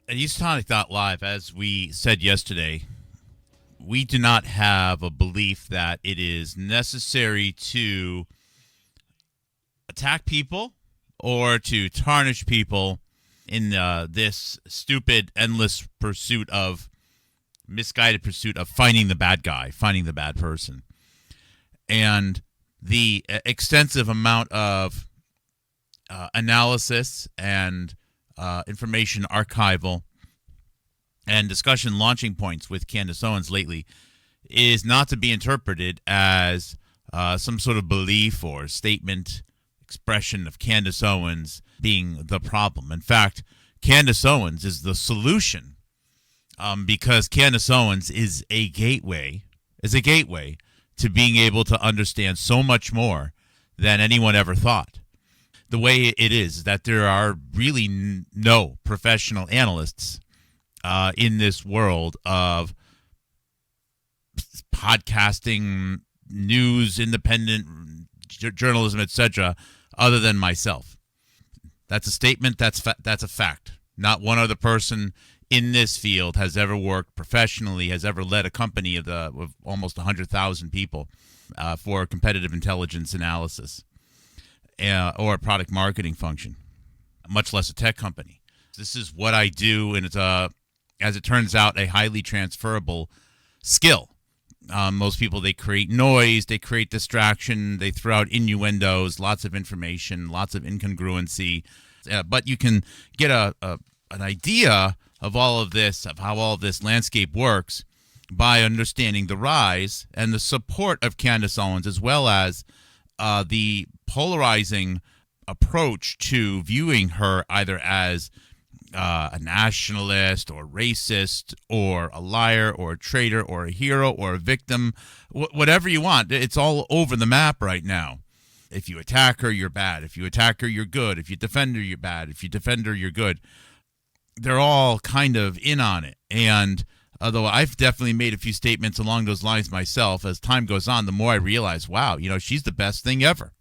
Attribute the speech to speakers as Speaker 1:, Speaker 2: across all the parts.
Speaker 1: At Eastonic.live, as we said yesterday, we do not have a belief that it is necessary to attack people or to tarnish people in this stupid, endless pursuit of misguided pursuit of finding the bad guy, finding the bad person. And the extensive amount of analysis and information archival and discussion launching points with Candace Owens lately is not to be interpreted as some sort of belief or statement expression of Candace Owens being the problem. In fact, Candace Owens is the solution, because Candace Owens is a gateway to being able to understand so much more than anyone ever thought. The way it is that there are really no professional analysts in this world of podcasting, news, independent journalism, etc., other than myself. That's a statement. That's a fact. Not one other person in this field has ever worked professionally, has ever led a company of almost 100,000 people for competitive intelligence analysis or a product marketing function, much less a tech company. This is what I do, and it's as it turns out, a highly transferable skill. Most people, they create noise, they create distraction, they throw out innuendos, lots of information, lots of incongruency. But you can get an idea of all of this, of how all of this landscape works, by understanding the rise and the support of Candace Owens, as well as the polarizing approach to viewing her either as a nationalist or racist or a liar or a traitor or a hero or a victim, whatever you want. It's all over the map right now. If you attack her, you're bad. If you attack her, you're good. If you defend her, you're bad. If you defend her, you're good. They're all kind of in on it. And although I've definitely made a few statements along those lines myself, as time goes on, the more I realize, wow, she's the best thing ever.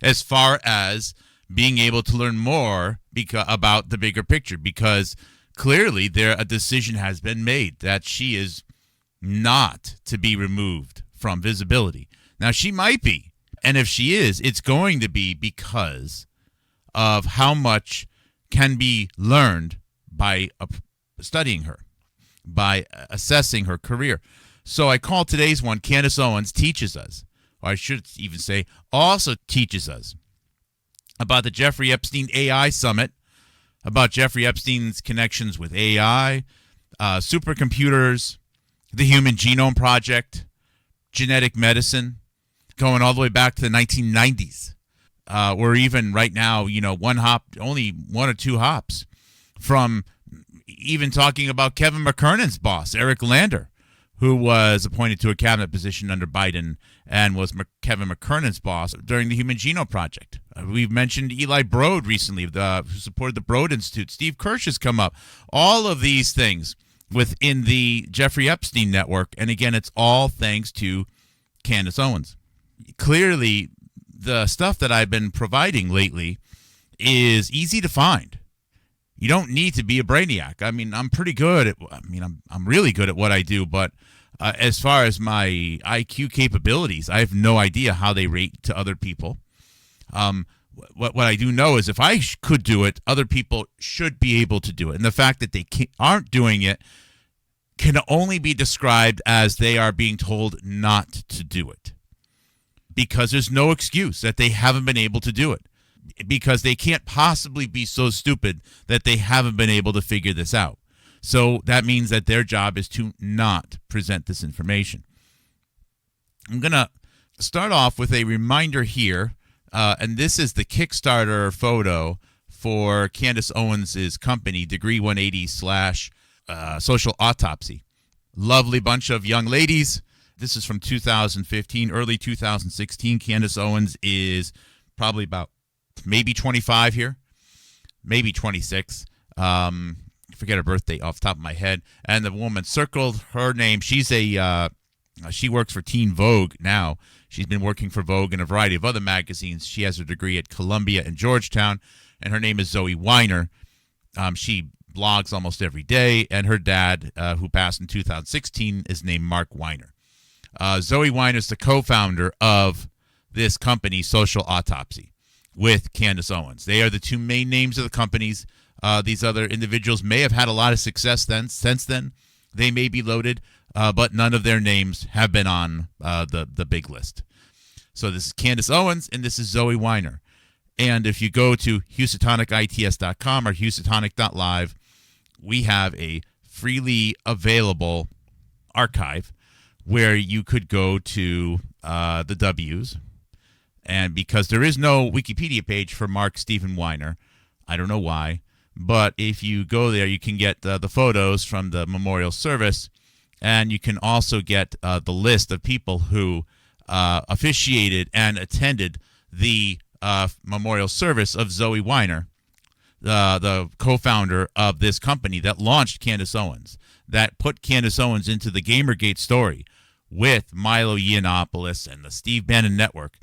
Speaker 1: As far as being able to learn more about the bigger picture, because clearly a decision has been made that she is not to be removed from visibility. Now, she might be, and if she is, it's going to be because of how much can be learned by studying her, by assessing her career. So I call today's one, Candace Owens Teaches Us, or I should even say also teaches us, about the Jeffrey Epstein AI Summit, about Jeffrey Epstein's connections with AI, supercomputers, the Human Genome Project, genetic medicine, going all the way back to the 1990s. We're even right now, only one or two hops from even talking about Kevin McKernan's boss, Eric Lander, who was appointed to a cabinet position under Biden and was Kevin McKernan's boss during the Human Genome Project. We've mentioned Eli Broad recently, who supported the Broad Institute. Steve Kirsch has come up. All of these things within the Jeffrey Epstein network. And again, it's all thanks to Candace Owens. Clearly, the stuff that I've been providing lately is easy to find. You don't need to be a brainiac. I mean, I'm pretty good I'm really good at what I do, but as far as my IQ capabilities, I have no idea how they rate to other people. What I do know is if I could do it, other people should be able to do it. And the fact that they aren't doing it can only be described as they are being told not to do it. Because there's no excuse that they haven't been able to do it. Because they can't possibly be so stupid that they haven't been able to figure this out. So that means that their job is to not present this information. I'm going to start off with a reminder here, and this is the Kickstarter photo for Candace Owens' company, Degree 180/Social Autopsy. Lovely bunch of young ladies. This is from 2015, early 2016. Candace Owens is probably about maybe 25 here, maybe 26. Forget her birthday off the top of my head. And the woman circled her name. She works for Teen Vogue now. She's been working for Vogue and a variety of other magazines. She has her degree at Columbia and Georgetown, and her name is Zoe Weiner. She blogs almost every day, and her dad, who passed in 2016, is named Mark Weiner. Zoe Weiner is the co-founder of this company, Social Autopsy, with Candace Owens. They are the two main names of the companies. These other individuals may have had a lot of success since then. They may be loaded, but none of their names have been on the big list. So this is Candace Owens, and this is Zoe Weiner. And if you go to HousatonicITS.com or Housatonic.live, we have a freely available archive where you could go to the W's. And because there is no Wikipedia page for Mark Stephen Weiner, I don't know why, but if you go there, you can get the photos from the memorial service, and you can also get the list of people who officiated and attended the memorial service of Zoe Weiner, the co-founder of this company that launched Candace Owens, that put Candace Owens into the Gamergate story with Milo Yiannopoulos and the Steve Bannon Network,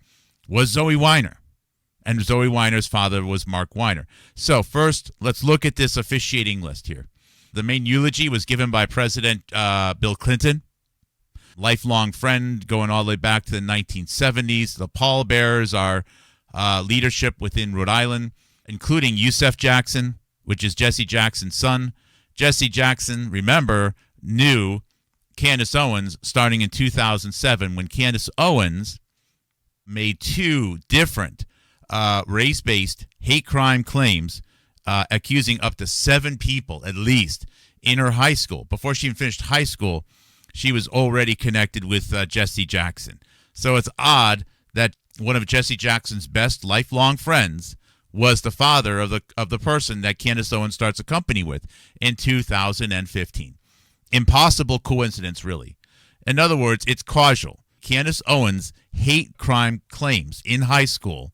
Speaker 1: was Zoe Weiner. And Zoe Weiner's father was Mark Weiner. So first, let's look at this officiating list here. The main eulogy was given by President Bill Clinton, lifelong friend going all the way back to the 1970s. The pallbearers are leadership within Rhode Island, including Yusef Jackson, which is Jesse Jackson's son. Jesse Jackson, remember, knew Candace Owens starting in 2007 when Candace Owens made two different race-based hate crime claims accusing up to 7 people, at least, in her high school. Before she even finished high school, she was already connected with Jesse Jackson. So it's odd that one of Jesse Jackson's best lifelong friends was the father of the person that Candace Owens starts a company with in 2015. Impossible coincidence, really. In other words, it's causal. Candace Owens' hate crime claims in high school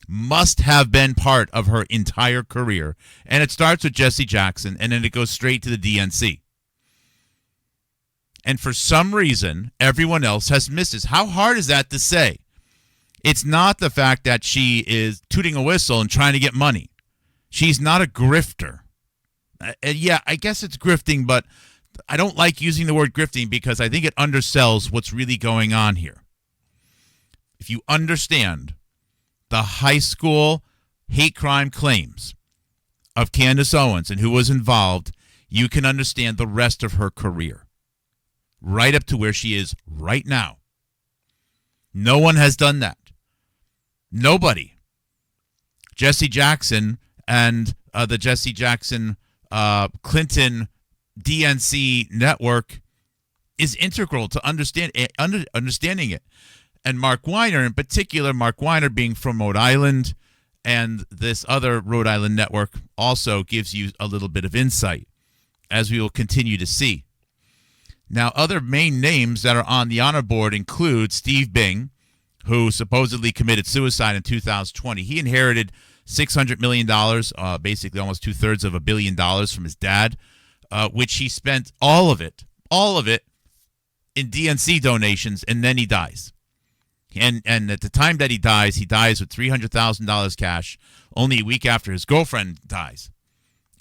Speaker 1: must have been part of her entire career. And it starts with Jesse Jackson, and then it goes straight to the DNC. And for some reason, everyone else has missed this. How hard is that to say? It's not the fact that she is tooting a whistle and trying to get money. She's not a grifter. Yeah, I guess it's grifting, but I don't like using the word grifting because I think it undersells what's really going on here. If you understand the high school hate crime claims of Candace Owens and who was involved, you can understand the rest of her career, right up to where she is right now. No one has done that. Nobody. Jesse Jackson and the Jesse Jackson Clinton DNC network is integral to understanding it. And Mark Weiner in particular, Mark Weiner being from Rhode Island, and this other Rhode Island network also gives you a little bit of insight, as we will continue to see. Now, other main names that are on the honor board include Steve Bing, who supposedly committed suicide in 2020. He inherited $600 million, basically almost 2/3 of $1 billion from his dad, which he spent all of it in DNC donations, and then he dies. And at the time that he dies with $300,000 cash, only a week after his girlfriend dies.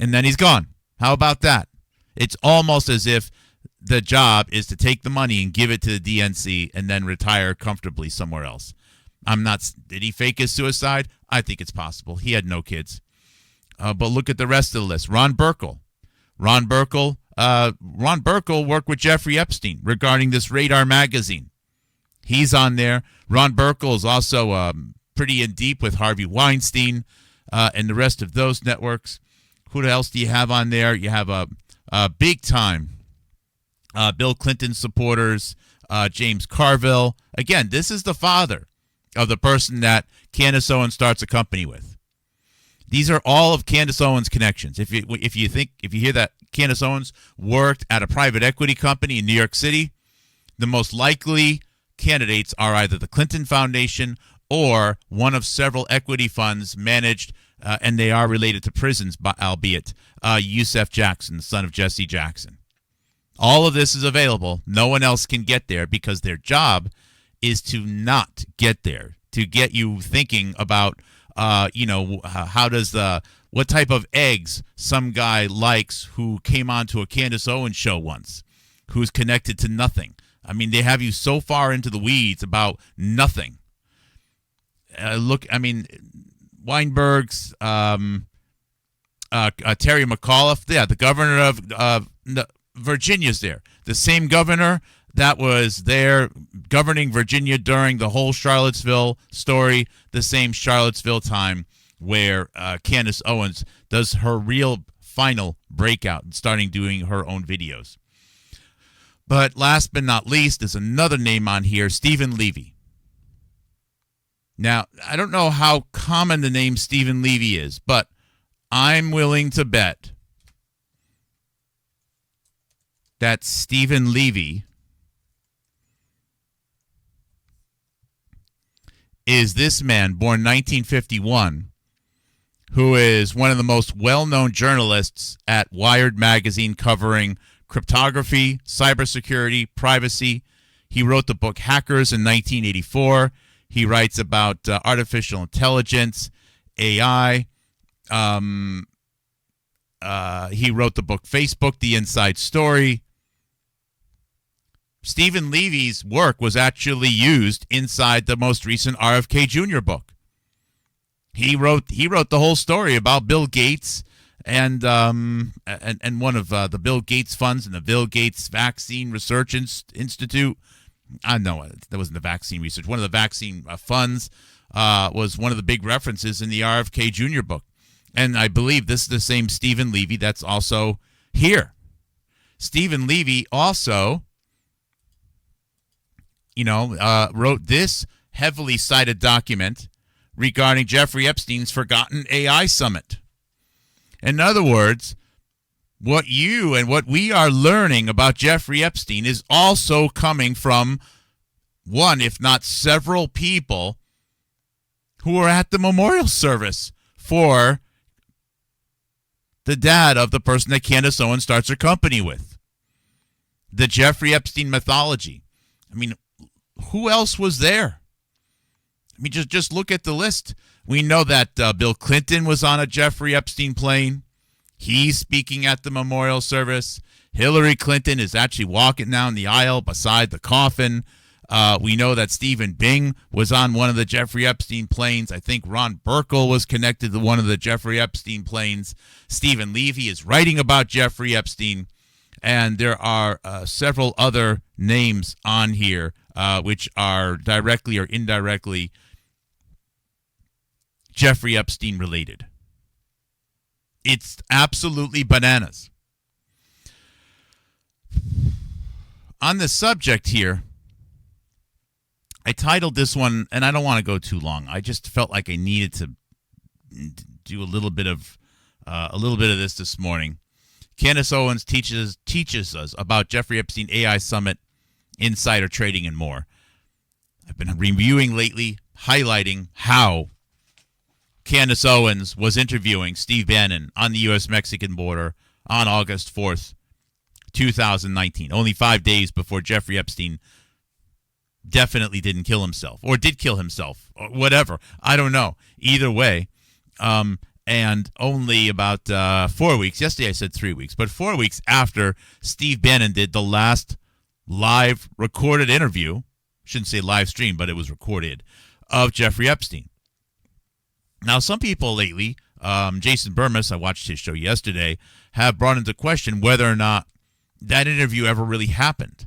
Speaker 1: And then he's gone. How about that? It's almost as if the job is to take the money and give it to the DNC and then retire comfortably somewhere else. Did he fake his suicide? I think it's possible. He had no kids. But look at the rest of the list. Ron Burkle. Ron Burkle worked with Jeffrey Epstein regarding this Radar magazine. He's on there. Ron Burkle is also pretty in deep with Harvey Weinstein and the rest of those networks. Who else do you have on there? You have a big time Bill Clinton supporters, James Carville. Again, this is the father of the person that Candace Owens starts a company with. These are all of Candace Owens' connections. If you hear that Candace Owens worked at a private equity company in New York City, the most likely candidates are either the Clinton Foundation or one of several equity funds managed, and they are related to prisons, albeit Yusef Jackson, the son of Jesse Jackson. All of this is available. No one else can get there because their job is to not get there, to get you thinking about, how does the what type of eggs some guy likes who came onto a Candace Owens show once, who's connected to nothing. I mean, they have you so far into the weeds about nothing. Weinberg's, Terry McAuliffe, the governor of Virginia's there. The same governor that was there governing Virginia during the whole Charlottesville story, the same Charlottesville time where Candace Owens does her real final breakout and starting doing her own videos. But last but not least is another name on here, Stephen Levy. Now, I don't know how common the name Stephen Levy is, but I'm willing to bet that Stephen Levy is this man, born 1951, who is one of the most well-known journalists at Wired magazine covering cryptography, cybersecurity, privacy. He wrote the book Hackers in 1984. He writes about artificial intelligence, AI. He wrote the book Facebook, The Inside Story. Stephen Levy's work was actually used inside the most recent RFK Jr. book. He wrote the whole story about Bill Gates and one of the Bill Gates funds and the Bill Gates Vaccine Research Institute. No, that wasn't the vaccine research. One of the vaccine funds was one of the big references in the RFK Jr. book. And I believe this is the same Stephen Levy that's also here. Stephen Levy also, wrote this heavily cited document regarding Jeffrey Epstein's Forgotten AI Summit. In other words, what you and what we are learning about Jeffrey Epstein is also coming from one, if not several people who were at the memorial service for the dad of the person that Candace Owens starts her company with. The Jeffrey Epstein mythology. I mean, who else was there? I mean, just look at the list. We know that Bill Clinton was on a Jeffrey Epstein plane. He's speaking at the memorial service. Hillary Clinton is actually walking down the aisle beside the coffin. We know that Stephen Bing was on one of the Jeffrey Epstein planes. I think Ron Burkle was connected to one of the Jeffrey Epstein planes. Stephen Levy is writing about Jeffrey Epstein. And there are several other names on here which are directly or indirectly Jeffrey Epstein related. It's absolutely bananas. On this subject here, I titled this one, and I don't want to go too long. I just felt like I needed to do a little bit of this morning. Candace Owens teaches us about Jeffrey Epstein AI Summit, insider trading, and more. I've been reviewing lately, highlighting how Candace Owens was interviewing Steve Bannon on the U.S.-Mexican border on August 4th, 2019, only 5 days before Jeffrey Epstein definitely didn't kill himself, or did kill himself, or whatever. I don't know. Either way, and only about 4 weeks, yesterday I said 3 weeks, but 4 weeks after Steve Bannon did the last live recorded interview, shouldn't say live stream, but it was recorded, of Jeffrey Epstein. Now, some people lately, Jason Burmis, I watched his show yesterday, have brought into question whether or not that interview ever really happened.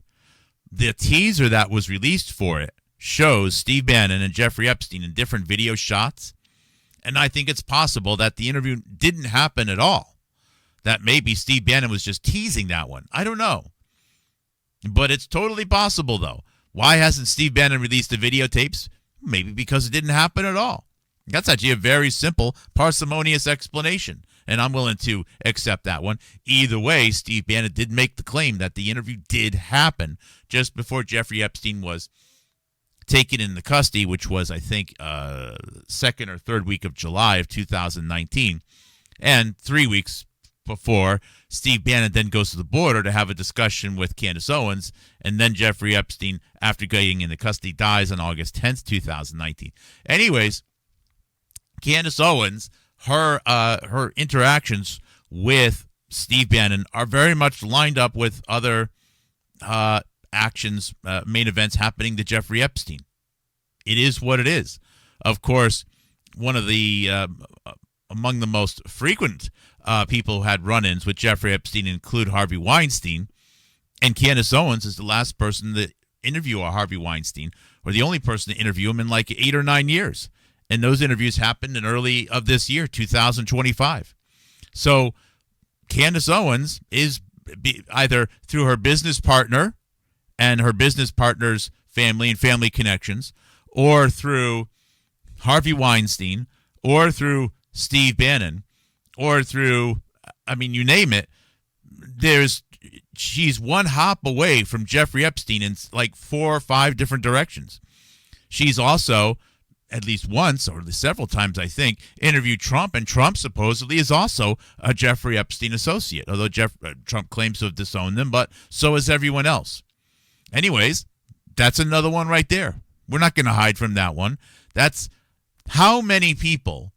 Speaker 1: The teaser that was released for it shows Steve Bannon and Jeffrey Epstein in different video shots, and I think it's possible that the interview didn't happen at all. That maybe Steve Bannon was just teasing that one. I don't know. But it's totally possible, though. Why hasn't Steve Bannon released the videotapes? Maybe because it didn't happen at all. That's actually a very simple, parsimonious explanation, and I'm willing to accept that one. Either way, Steve Bannon did make the claim that the interview did happen just before Jeffrey Epstein was taken into custody, which was, I think, second or third week of July of 2019, and 3 weeks before Steve Bannon then goes to the border to have a discussion with Candace Owens, and then Jeffrey Epstein, after getting into custody, dies on August 10th, 2019. Anyways, Candace Owens, her interactions with Steve Bannon are very much lined up with other actions, main events happening to Jeffrey Epstein. It is what it is. Of course, one of the among the most frequent people who had run-ins with Jeffrey Epstein include Harvey Weinstein, and Candace Owens is the last person to interview Harvey Weinstein, or the only person to interview him in like 8 or 9 years. And those interviews happened in early of this year, 2025. So Candace Owens is either through her business partner and her business partner's family and family connections, or through Harvey Weinstein, or through Steve Bannon, or through, I mean, you name it. She's one hop away from Jeffrey Epstein in like 4 or 5 different directions. She's also, at least once, or at least several times, I think, interviewed Trump, and Trump supposedly is also a Jeffrey Epstein associate, although Trump claims to have disowned them, but so is everyone else. Anyways, that's another one right there. We're not going to hide from that one. That's how many people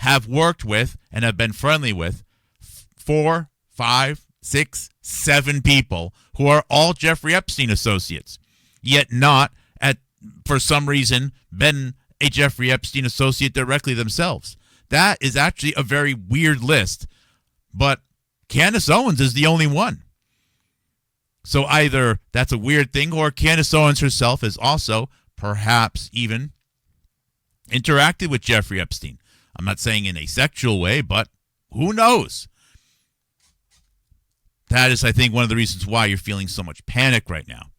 Speaker 1: have worked with and have been friendly with 4, 5, 6, 7 people who are all Jeffrey Epstein associates, yet not, for some reason, been a Jeffrey Epstein associate directly themselves. That is actually a very weird list, but Candace Owens is the only one. So either that's a weird thing, or Candace Owens herself has also, perhaps even, interacted with Jeffrey Epstein. I'm not saying in a sexual way, but who knows? That is, I think, one of the reasons why you're feeling so much panic right now.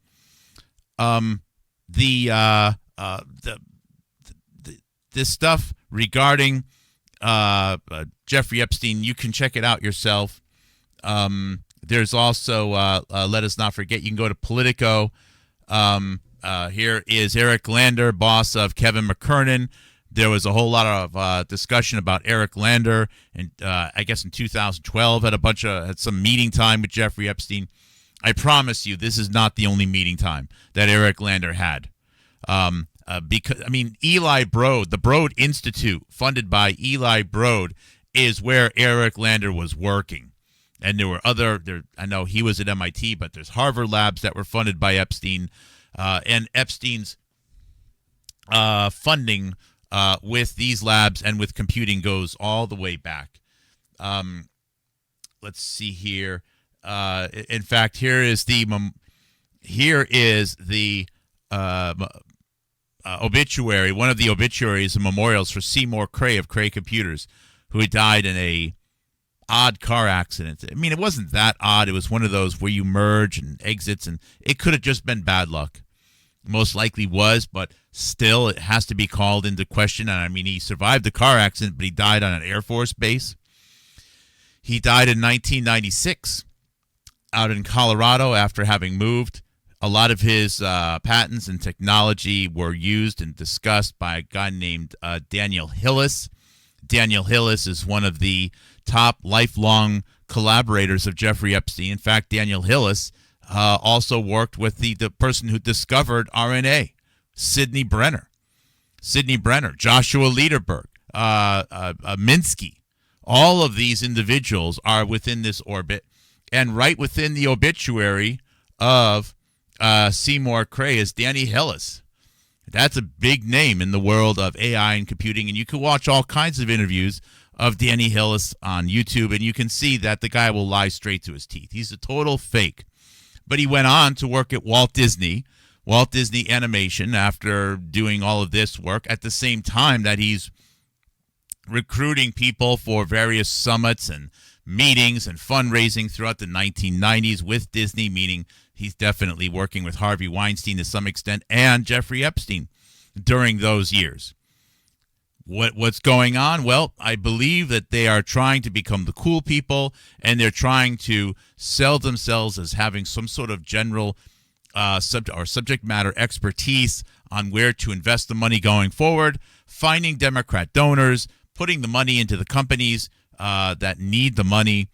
Speaker 1: This stuff regarding Jeffrey Epstein, you can check it out yourself. There's also, let us not forget, you can go to Politico. Here is Eric Lander, boss of Kevin McKernan. There was a whole lot of discussion about Eric Lander, and I guess in 2012 had some meeting time with Jeffrey Epstein. I promise you, this is not the only meeting time that Eric Lander had. Because, I mean, Eli Broad, the Broad Institute, funded by Eli Broad, is where Eric Lander was working. And there were I know he was at MIT, but there's Harvard labs that were funded by Epstein. And Epstein's funding with these labs and with computing goes all the way back. Let's see here. In fact, here is the obituary, one of the obituaries and memorials for Seymour Cray of Cray Computers, who had died in a odd car accident. I mean, it wasn't that odd. It was one of those where you merge and exits, and it could have just been bad luck. Most likely was, but still, it has to be called into question. And I mean, he survived the car accident, but he died on an Air Force base. He died in 1996 out in Colorado after having moved. A lot of his patents and technology were used and discussed by a guy named Daniel Hillis. Daniel Hillis is one of the top lifelong collaborators of Jeffrey Epstein. In fact, Daniel Hillis also worked with the person who discovered RNA, Sidney Brenner, Joshua Lederberg, Minsky. All of these individuals are within this orbit, and right within the obituary of Seymour Cray is Danny Hillis. That's a big name in the world of AI and computing, and you can watch all kinds of interviews of Danny Hillis on YouTube, and you can see that the guy will lie straight to his teeth. He's a total fake. But he went on to work at Walt Disney Animation, after doing all of this work at the same time that he's recruiting people for various summits and meetings and fundraising throughout the 1990s with Disney, meaning he's definitely working with Harvey Weinstein to some extent and Jeffrey Epstein during those years. What's going on? Well, I believe that they are trying to become the cool people, and they're trying to sell themselves as having some sort of general subject matter expertise on where to invest the money going forward, finding Democrat donors, putting the money into the companies that need the money,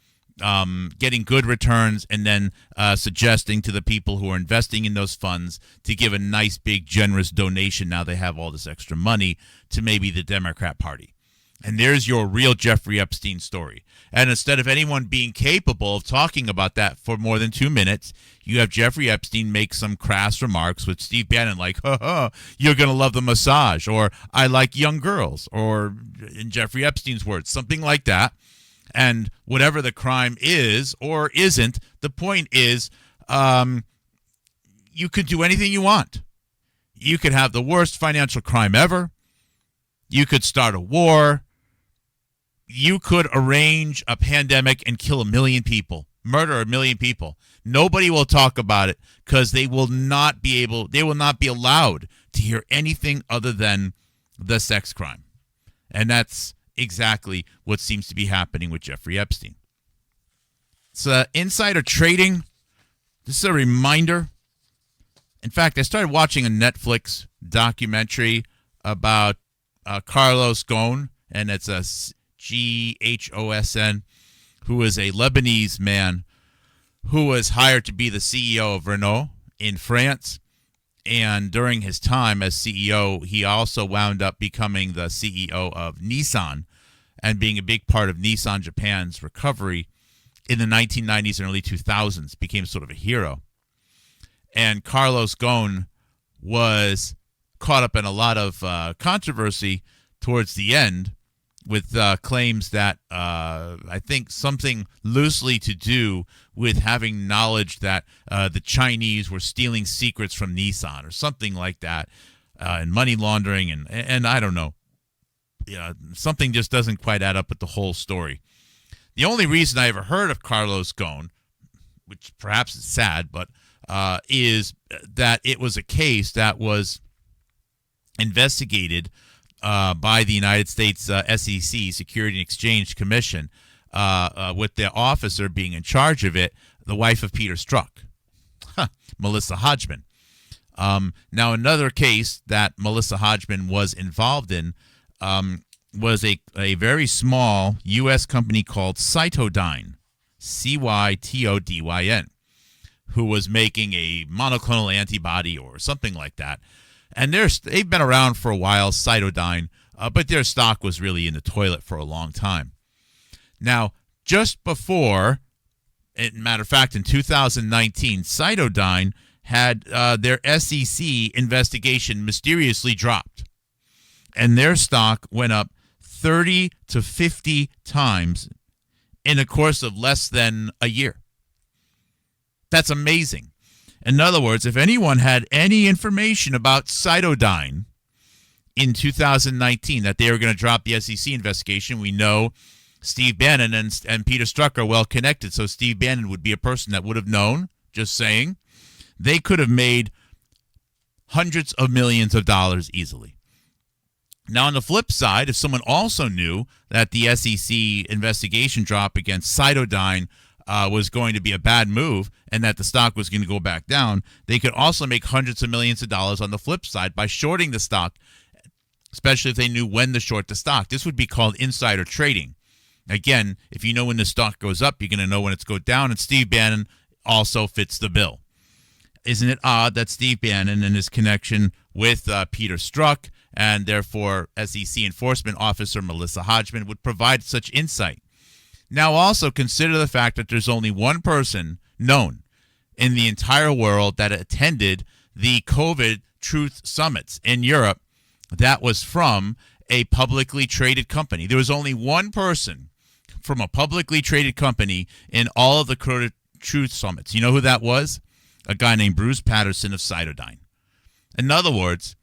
Speaker 1: getting good returns, and then suggesting to the people who are investing in those funds to give a nice, big, generous donation. Now they have all this extra money to maybe the Democrat Party. And there's your real Jeffrey Epstein story. And instead of anyone being capable of talking about that for more than 2 minutes, you have Jeffrey Epstein make some crass remarks with Steve Bannon like, you're going to love the massage, or I like young girls, or in Jeffrey Epstein's words, something like that. And whatever the crime is or isn't, the point is you could do anything you want. You could have the worst financial crime ever. You could start a war. You could arrange a pandemic and kill 1 million people, murder 1 million people. Nobody will talk about it because they will not be allowed to hear anything other than the sex crime. And that's exactly what seems to be happening with Jeffrey Epstein. So insider trading, this is a reminder. In fact, I started watching a Netflix documentary about Carlos Ghosn, and it's a Ghosn, who is a Lebanese man who was hired to be the CEO of Renault in France. And during his time as CEO, he also wound up becoming the CEO of Nissan and being a big part of Nissan Japan's recovery in the 1990s and early 2000s, became sort of a hero. And Carlos Ghosn was caught up in a lot of controversy towards the end with claims that I think something loosely to do with having knowledge that the Chinese were stealing secrets from Nissan or something like that, and money laundering, and I don't know. Something just doesn't quite add up with the whole story. The only reason I ever heard of Carlos Ghosn, which perhaps is sad, but is that it was a case that was investigated by the United States SEC, Security and Exchange Commission, with the officer being in charge of it, the wife of Peter Strzok, Melissa Hodgman. Now, another case that Melissa Hodgman was involved in was a very small U.S. company called CytoDyn, CytoDyn, who was making a monoclonal antibody or something like that. And they've been around for a while, CytoDyn, but their stock was really in the toilet for a long time. Now, just before, matter of fact, in 2019, CytoDyn had their SEC investigation mysteriously dropped. And their stock went up 30 to 50 times in the course of less than a year. That's amazing. In other words, if anyone had any information about CytoDyn in 2019 that they were going to drop the SEC investigation, we know Steve Bannon and Peter Strzok are well connected, so Steve Bannon would be a person that would have known, just saying. They could have made hundreds of millions of dollars easily. Now, on the flip side, if someone also knew that the SEC investigation drop against CytoDyn was going to be a bad move and that the stock was going to go back down, they could also make hundreds of millions of dollars on the flip side by shorting the stock, especially if they knew when to short the stock. This would be called insider trading. Again, if you know when the stock goes up, you're going to know when it's going down, and Steve Bannon also fits the bill. Isn't it odd that Steve Bannon and his connection with Peter Strzok and therefore SEC Enforcement Officer Melissa Hodgman would provide such insight? Now also consider the fact that there's only one person known in the entire world that attended the COVID Truth Summits in Europe that was from a publicly traded company. There was only one person from a publicly traded company in all of the COVID Truth Summits. You know who that was? A guy named Bruce Patterson of CytoDyn. In other words,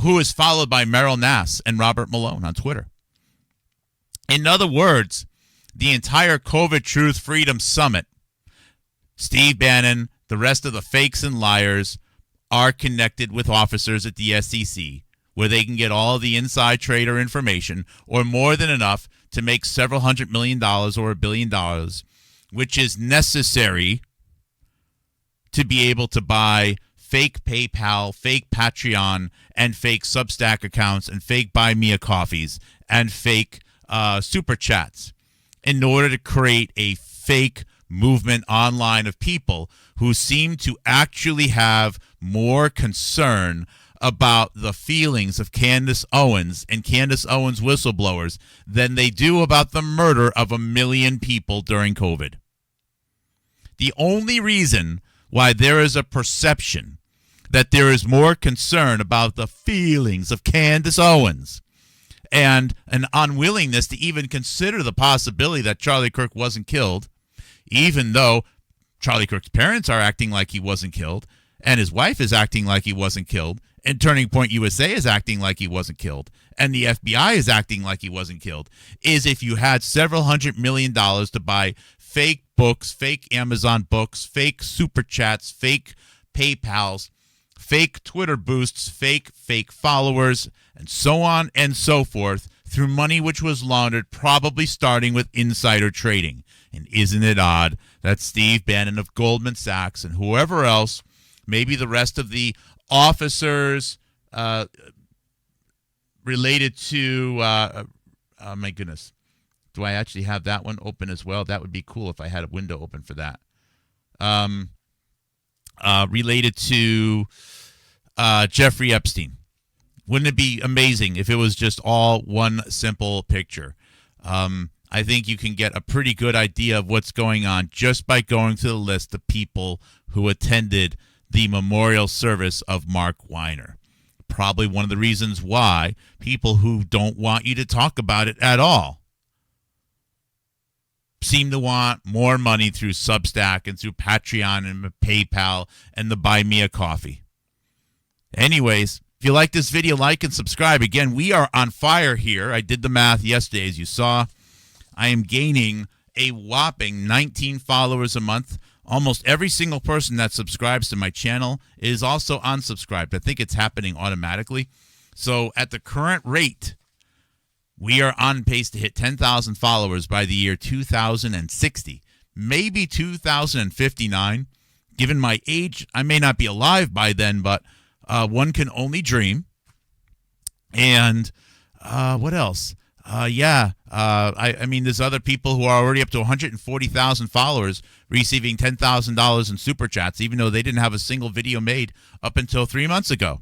Speaker 1: who is followed by Meryl Nass and Robert Malone on Twitter. In other words, the entire COVID Truth Freedom Summit, Steve Bannon, the rest of the fakes and liars are connected with officers at the SEC where they can get all the inside trader information or more than enough to make several $100 million or $1 billion, which is necessary to be able to buy fake PayPal, fake Patreon, and fake Substack accounts, and fake Buy Me a Coffees, and fake Super Chats in order to create a fake movement online of people who seem to actually have more concern about the feelings of Candace Owens and Candace Owens whistleblowers than they do about the murder of 1 million people during COVID. The only reason why there is a perception that there is more concern about the feelings of Candace Owens and an unwillingness to even consider the possibility that Charlie Kirk wasn't killed, even though Charlie Kirk's parents are acting like he wasn't killed, and his wife is acting like he wasn't killed, and Turning Point USA is acting like he wasn't killed, and the FBI is acting like he wasn't killed, is if you had several $100 million to buy fake books, fake Amazon books, fake Super Chats, fake PayPals, fake Twitter boosts, fake followers, and so on and so forth, through money which was laundered, probably starting with insider trading. And isn't it odd that Steve Bannon of Goldman Sachs and whoever else, maybe the rest of the officers related to, my goodness, do I actually have that one open as well? That would be cool if I had a window open for that. Related to Jeffrey Epstein. Wouldn't it be amazing if it was just all one simple picture? I think you can get a pretty good idea of what's going on just by going through the list of people who attended the memorial service of Mark Weiner. Probably one of the reasons why people who don't want you to talk about it at all seem to want more money through Substack and through Patreon and PayPal and the Buy Me a Coffee. Anyways, if you like this video, like and subscribe. Again, we are on fire here. I did the math yesterday, as you saw. I am gaining a whopping 19 followers a month. Almost every single person that subscribes to my channel is also unsubscribed. I think it's happening automatically. So at the current rate, we are on pace to hit 10,000 followers by the year 2060, maybe 2059. Given my age, I may not be alive by then, but one can only dream. And what else? I mean, there's other people who are already up to 140,000 followers receiving $10,000 in Super Chats, even though they didn't have a single video made up until 3 months ago.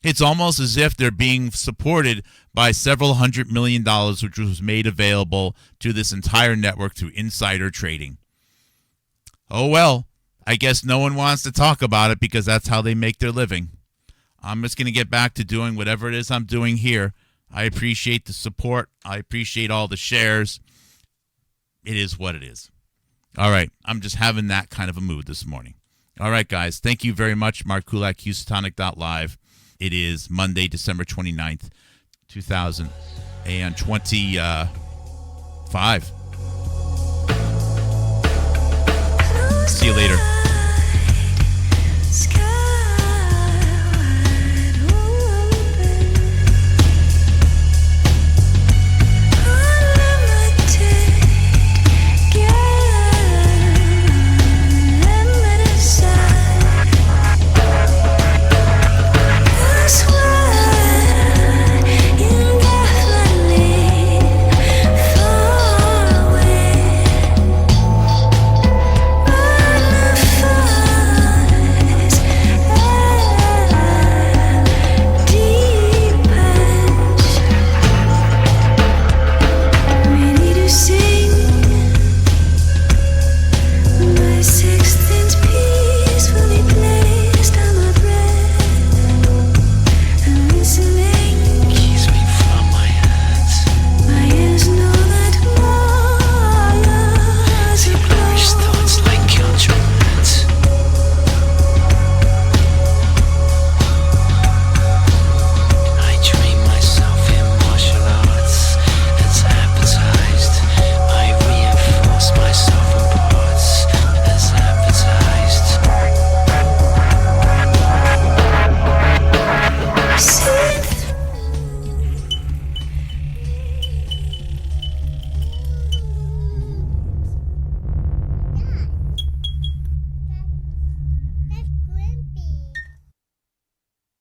Speaker 1: It's almost as if they're being supported by several $100 million, which was made available to this entire network through insider trading. Oh, well, I guess no one wants to talk about it because that's how they make their living. I'm just going to get back to doing whatever it is I'm doing here. I appreciate the support. I appreciate all the shares. It is what it is. All right. I'm just having that kind of a mood this morning. All right, guys. Thank you very much. Mark Kulak, Houstonic.live. It is Monday, December 29th, 2025.